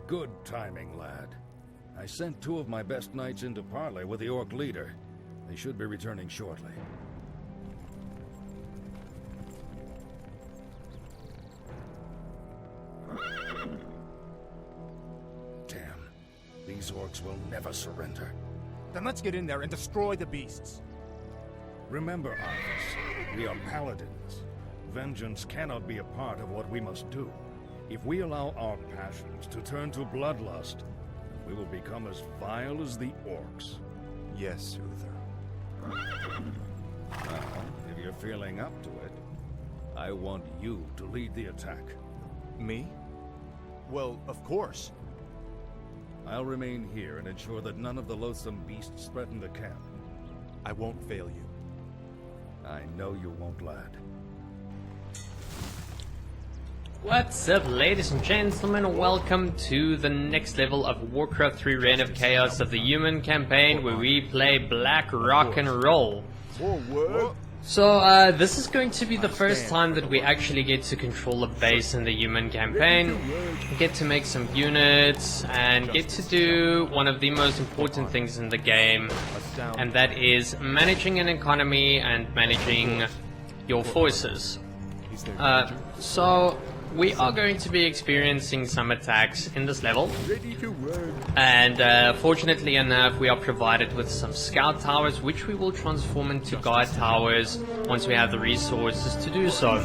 Good timing, lad. I sent 2 of my best knights into parley with the Orc leader. They should be returning shortly. Damn. These Orcs will never surrender. Then let's get in there and destroy the beasts. Remember, Arthas, we are paladins. Vengeance cannot be a part of what we must do. If we allow our passions to turn to bloodlust, we will become as vile as the Orcs. Yes, Uther. Now, if you're feeling up to it, I want you to lead the attack. Me? Well, of course. I'll remain here and ensure that none of the loathsome beasts threaten the camp. I won't fail you. I know you won't, lad. What's up, ladies and gentlemen? Welcome to the next level of Warcraft 3 Reign of Chaos of the Human campaign, where we play Blackrock and roll. So this is going to be the first time that we actually get to control a base in the Human campaign, get to make some units, and get to do one of the most important things in the game, and that is managing an economy and managing your forces. So we are going to be experiencing some attacks in this level, and fortunately enough we are provided with some scout towers, which we will transform into guard towers once we have the resources to do so.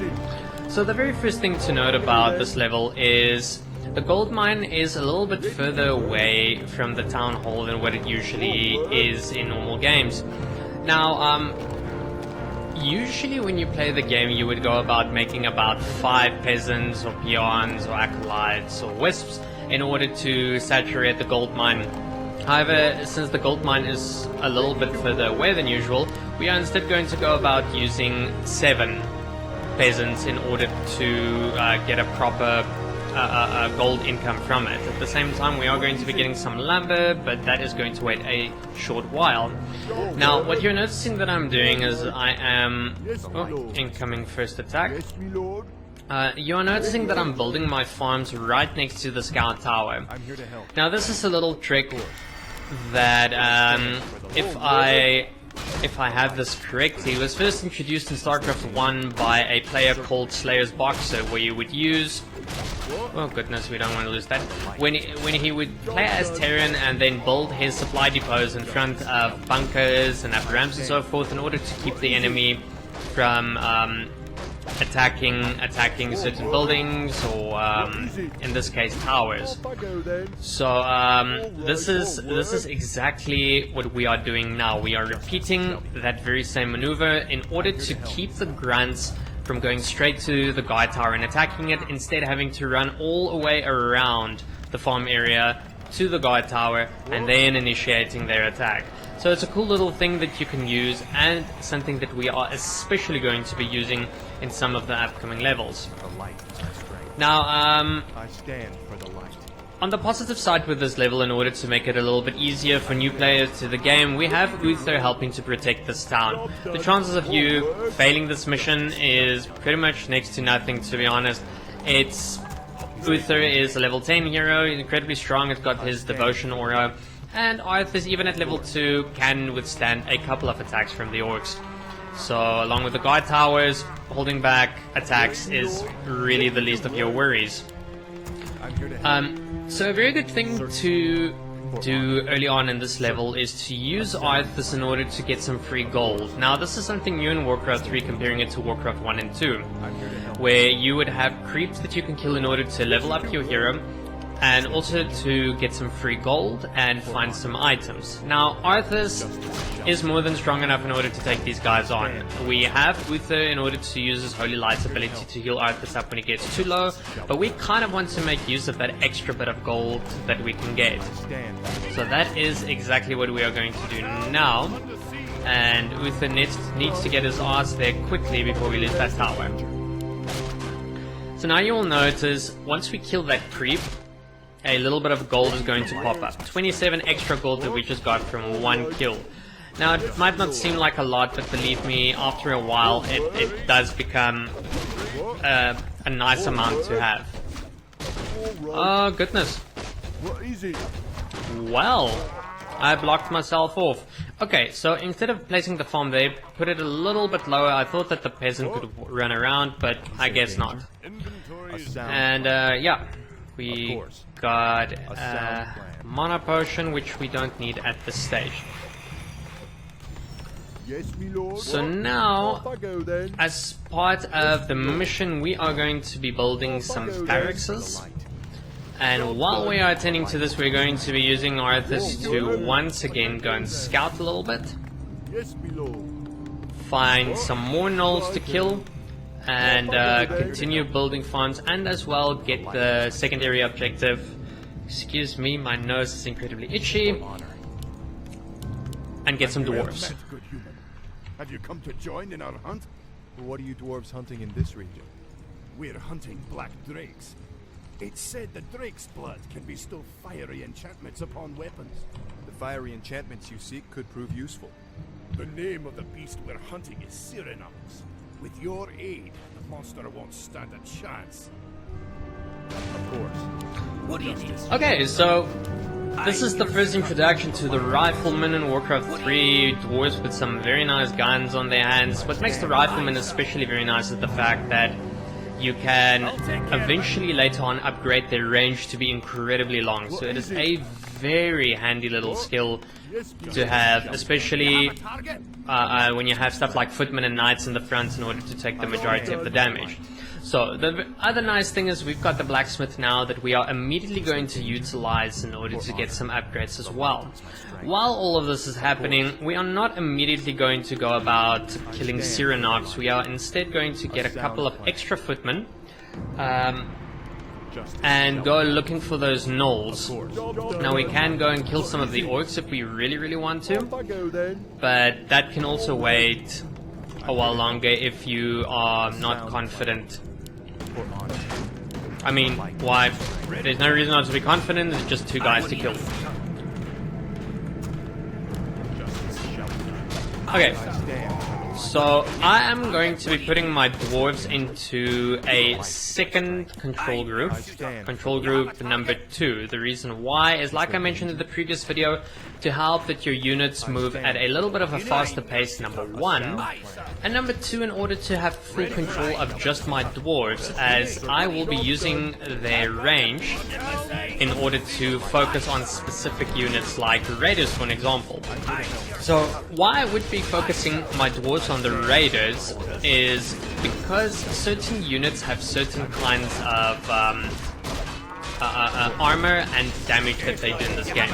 So the very first thing to note about this level is the gold mine is a little bit further away from the town hall than what it usually is in normal games. Now, usually when you play the game you would go about making about 5 peasants or peons or acolytes or wisps in order to saturate the gold mine. However, since the gold mine is a little bit further away than usual, we are instead going to go about using 7 peasants in order to get a proper gold income from it. At the same time, we are going to be getting some lumber, but that is going to wait a short while. Now, what you're noticing that I'm doing is I am... Oh, incoming first attack. You are noticing that I'm building my farms right next to the scout tower. Now, this is a little trick that if I have this correctly, was first introduced in StarCraft 1 by a player called Slayer's Boxer, where you would use... Oh goodness, we don't want to lose that. When he would play as Terran and then build his supply depots in front of bunkers and upper ramps and so forth in order to keep the enemy from attacking certain buildings, or in this case towers. So this is exactly what we are doing now. We are repeating that very same maneuver in order to keep the grunts from going straight to the guard tower and attacking it, instead having to run all the way around the farm area to the guard tower and then initiating their attack. So it's a cool little thing that you can use, and something that we are especially going to be using in some of the upcoming levels. Now, I stand for the light. On the positive side with this level, in order to make it a little bit easier for new players to the game, we have Uther helping to protect this town. The chances of you failing this mission is pretty much next to nothing, to be honest. Uther is a level 10 hero, incredibly strong, has got his devotion aura, and Arthas, even at level 2, can withstand a couple of attacks from the Orcs. So along with the guard towers, holding back attacks is really the least of your worries. So a very good thing to do early on in this level is to use Arthas in order to get some free gold. Now, this is something new in Warcraft 3, comparing it to Warcraft 1 and 2, where you would have creeps that you can kill in order to level up your hero, and also to get some free gold and find some items. Now, Arthas is more than strong enough in order to take these guys on. We have Uther in order to use his Holy Light's ability to heal Arthas up when he gets too low, but we kind of want to make use of that extra bit of gold that we can get. So that is exactly what we are going to do now, and Uther needs to get his ass there quickly before we lose that tower. So now you will notice, once we kill that creep, a little bit of gold is going to pop up. 27 extra gold that we just got from one kill. Now, it might not seem like a lot, but believe me, after a while it does become a nice amount to have. Oh goodness. What is it? Well, I blocked myself off. Okay, so instead of placing the farm there, put it a little bit lower. I thought that the peasant could run around, but I guess not. And yeah, we got mana potion, which we don't need at this stage. Yes, my lord. So now, Off I go then. as part of the mission, we are going to be building some barracks. And while we are attending to this, we're going to be using Arthas to once again go and scout a little bit, Yes, my lord. find some more gnolls to kill, and continue building farms, and as well get the secondary objective. Excuse me, my nose is incredibly itchy. And get some dwarves. Good human. Have you come to join in our hunt? What are you dwarves hunting in this region? We're hunting black drakes. It's said that drake's blood can bestow fiery enchantments upon weapons. The fiery enchantments you seek could prove useful. The name of the beast we're hunting is Cyranox. With your aid, the monster won't stand a chance. Of course. Okay, so this is the first introduction to the riflemen in Warcraft 3, dwarves with some very nice guns on their hands. What makes the riflemen especially very nice is the fact that you can eventually later on upgrade their range to be incredibly long. So it is a very handy little skill to have, especially when you have stuff like footmen and knights in the front in order to take the majority of the damage. So the other nice thing is we've got the blacksmith now that we are immediately going to utilize in order to get some upgrades as well. While all of this is happening, we are not immediately going to go about killing Cyranox. We are instead going to get a couple of extra footmen and go looking for those gnolls. Now we can go and kill some of the orcs if we really want to, but that can also wait a while longer if you are not confident. I mean, why? There's no reason not to be confident, there's just two guys to kill. Okay, so I am going to be putting my dwarves into a second control group number 2. The reason why is, like I mentioned in the previous video, to help that your units move at a little bit of a faster pace, number 1, and number 2, in order to have full control of just my dwarves, as I will be using their range in order to focus on specific units like raiders, for an example. So why I would be focusing my dwarves on the raiders is because certain units have certain kinds of armor and damage that they do in this game.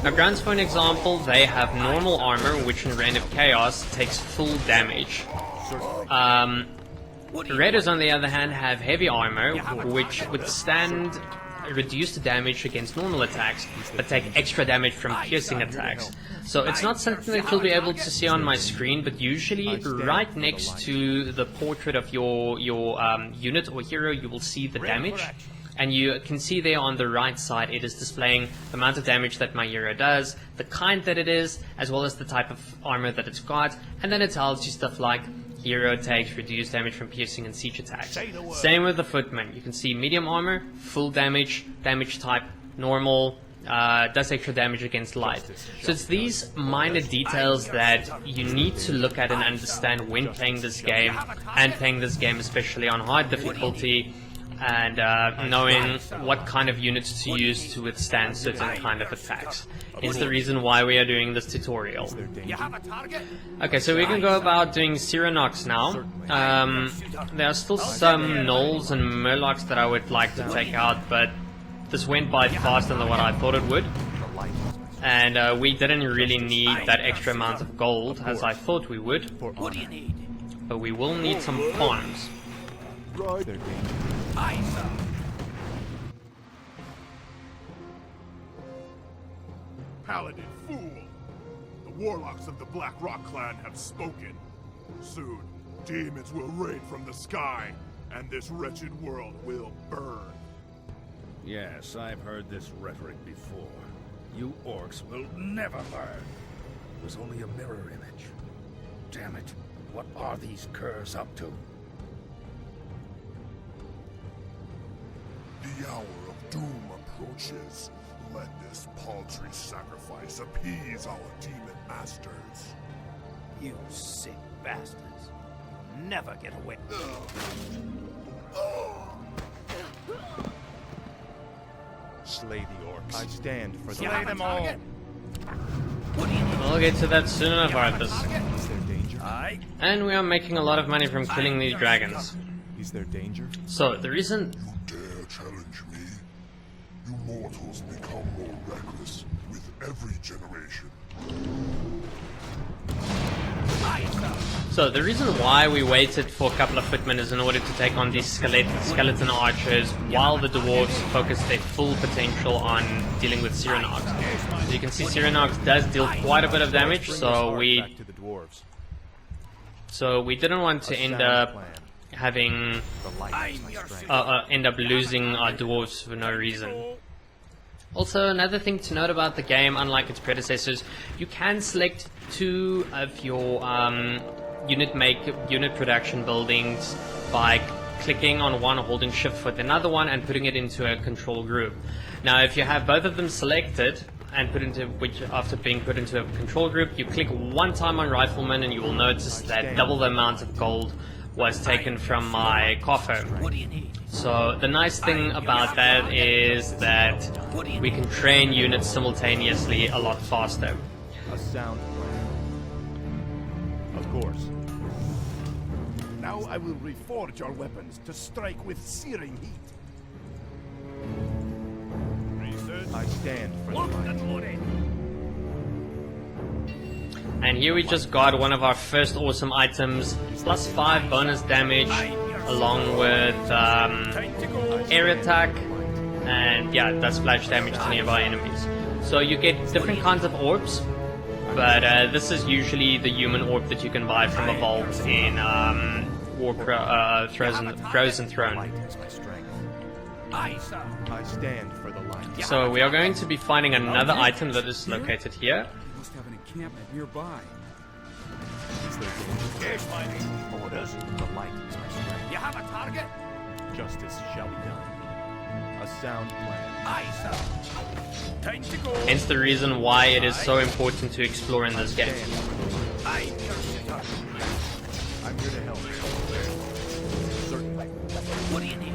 Now grunts, for an example, they have normal armor, which in Reign of Chaos takes full damage. Raiders, on the other hand, have heavy armor, which withstand reduced damage against normal attacks, but take extra damage from piercing attacks. So it's not something that you'll be able to see on my screen, but usually right next to the portrait of your unit or hero, you will see the damage. And you can see there on the right side, it is displaying the amount of damage that my hero does, the kind that it is, as well as the type of armor that it's got, and then it tells you stuff like hero takes reduced damage from piercing and siege attacks. Same with the footman. You can see medium armor, full damage, damage type, normal, does extra damage against light. So it's these minor details that you need to look at and understand when playing this game, and playing this game especially on hard difficulty, and knowing what kind of units to use to withstand certain kind of attacks. Is the reason why we are doing this tutorial. Okay, so we can go about doing Cyranox now. There are still some gnolls and murlocs that I would like to take out, but this went by faster than what I thought it would. And we didn't really need that extra amount of gold as I thought we would. What do you need? But we will need some farms. Right. Paladin fool! The warlocks of the Blackrock clan have spoken. Soon, demons will rain from the sky, and this wretched world will burn. Yes, I've heard this rhetoric before. You orcs will never learn. It was only a mirror image. Damn it, what are these curs up to? The hour of doom approaches. let this paltry sacrifice appease our demon masters. You sick bastards. Never get away. Slay the orcs. I stand for the Slay them all. We'll get to that soon enough, Arthas. Is there danger? Aye. And we are making a lot of money from killing these dragons. Is there danger? So, the reason... You dare challenge me? You mortals become more reckless with every generation. So, the reason why we waited for a couple of footmen is in order to take on these skeleton archers while the dwarves focus their full potential on dealing with Cyrenags. As you can see, Cyrenags does deal quite a bit of damage, so we Back to the dwarves. didn't want to end up having end up losing our dwarves for no reason. Also, another thing to note about the game, unlike its predecessors, you can select two of your unit production buildings by clicking on one, holding shift for another one, and putting it into a control group. Now, if you have both of them selected and after being put into a control group, you click one time on rifleman, and you will notice that double the amount of gold was taken from my coffer. So the nice thing about that is that we can train units simultaneously a lot faster. A sound plan. Of course. Now I will reforge our weapons to strike with searing heat. I stand for the light. And here we just got one of our first awesome items, plus 5 bonus damage, along with air attack, and yeah, does splash damage to nearby enemies. So you get different kinds of orbs, but this is usually the human orb that you can buy from a vault in Warcraft, Frozen Throne. I stand for the light. So we are going to be finding another item that is located here. Must have an encampment nearby. Is there danger? Orders. The light is my strength. You have a target? Justice shall be done. A sound plan. Aye, sir. Time to go. Hence the reason why it is so important to explore in this game. Aye, I'm here to help. Certainly. what do you need?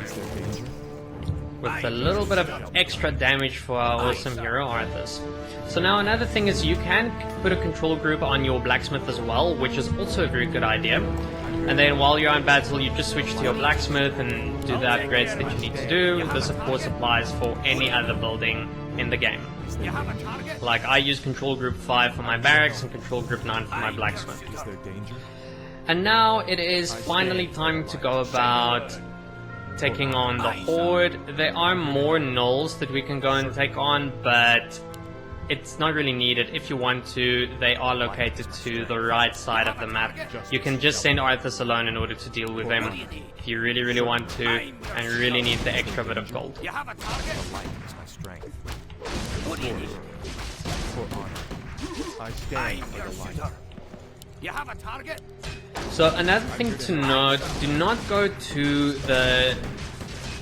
Is there danger? With a little bit of extra damage for our awesome hero Arthas. So now another thing is you can put a control group on your blacksmith as well, which is also a very good idea. And then while you're in battle, you just switch to your blacksmith and do the upgrades that you need to do. This of course applies for any other building in the game. You have a target? Like I use control group 5 for my barracks and control group 9 for my blacksmith. Is there danger? And now it is finally time to go about taking on the Horde. There are more gnolls that we can go and take on, but it's not really needed. If you want to, they are located to the right side of the map. You can just send Arthas alone in order to deal with them if you really, really want to and really need the extra bit of gold. You have a target? The light is my strength. What do you need? For honor. I stand for the light. You have a target? So another thing to note, do not go to the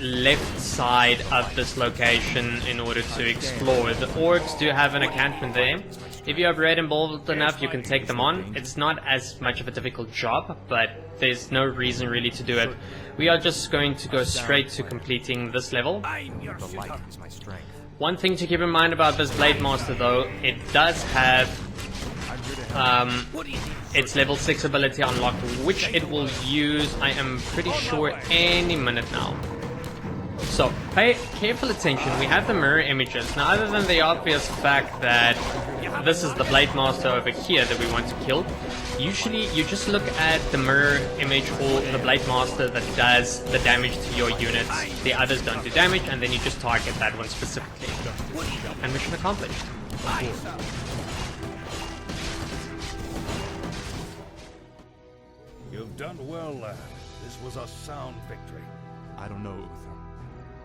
left side of this location in order to explore. The orcs do have an encampment there. If you have red and bold enough, you can take them on. It's not as much of a difficult job, but there's no reason really to do it. We are just going to go straight to completing this level. I'm your The light shooter. is my strength. One thing to keep in mind about this Blademaster though, it does have I'm here to help. What do you need? its level 6 ability unlocked, which it will use, I am pretty sure, any minute now. So, pay careful attention. We have the mirror images. Now, other than the obvious fact that this is the Blademaster over here that we want to kill, usually you just look at the mirror image or the Blademaster that does the damage to your units. The others don't do damage, and then you just target that one specifically. And mission accomplished. You've done well, lad. This was a sound victory. I don't know, Uther.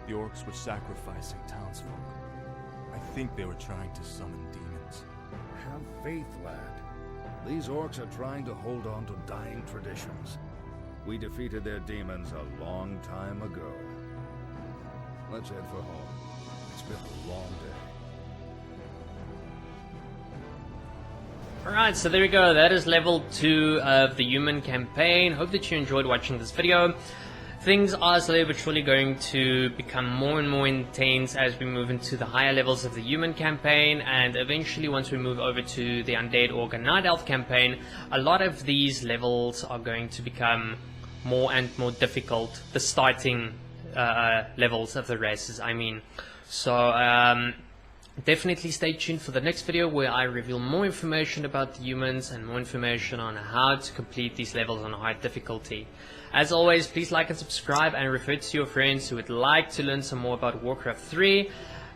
The orcs were sacrificing townsfolk. I think they were trying to summon demons. Have faith, lad. These orcs are trying to hold on to dying traditions. We defeated their demons a long time ago. Let's head for home. It's been a long day. Alright, so there we go. That is level 2 of the human campaign. Hope that you enjoyed watching this video. Things are slowly but surely going to become more and more intense as we move into the higher levels of the human campaign, and eventually once we move over to the Undead Orc and Night Elf campaign, a lot of these levels are going to become more and more difficult, the starting levels of the races, I mean. So definitely stay tuned for the next video where I reveal more information about the humans and more information on how to complete these levels on high difficulty. As always, please like and subscribe and refer to your friends who would like to learn some more about Warcraft 3,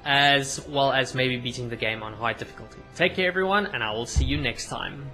as well as maybe beating the game on high difficulty. Take care everyone, and I will see you next time.